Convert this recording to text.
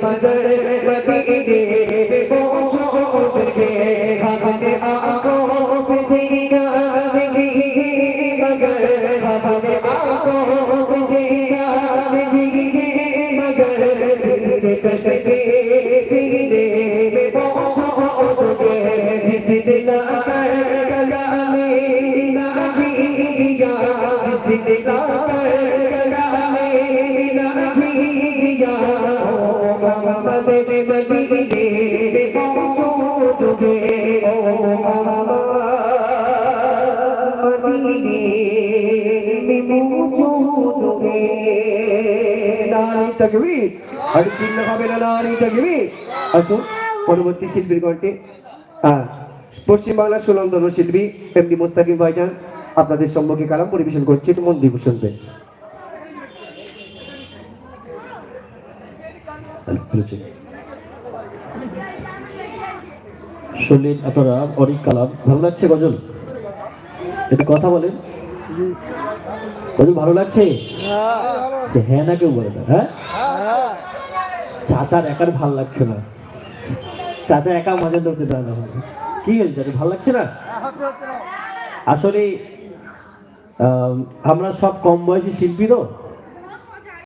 मगर मदीने पहुंचो के हमने आंखों से देखा नहीं मगर हमने आंखों से देखा नहीं मगर सीने में पहुंचो के जिस दिल पर कलामे नबिया जिस दिल पर कलामे नबिया मोहम्मद मदीने पहुंचो के আর চিহ্ন হবে না নারী তাকবীর। আসুন পরবর্তী শিল্পীর কণ্ঠে পশ্চিমবাংলার সুনন্দন শিল্পী এমডি মুস্তাকিম ভাইজান আপনাদের সম্মুখে কালাম পরিবেশন করছে, একটু মন দিয়ে শুনবেন। শুনলেন আপনারা অনেক কালাম। ভালো লাগছে গজল? একটু কথা বলেন। গজল ভালো লাগছে? হ্যাঁ না কেউ বলে না। হ্যাঁ, চাচার একার ভাল লাগছে না, চাচা একা মাঝে ধরতে দেয় না। কি হয়েছে, ভাল লাগছে না? আসলে আমরা সব কম বয়সী শিল্পী তো,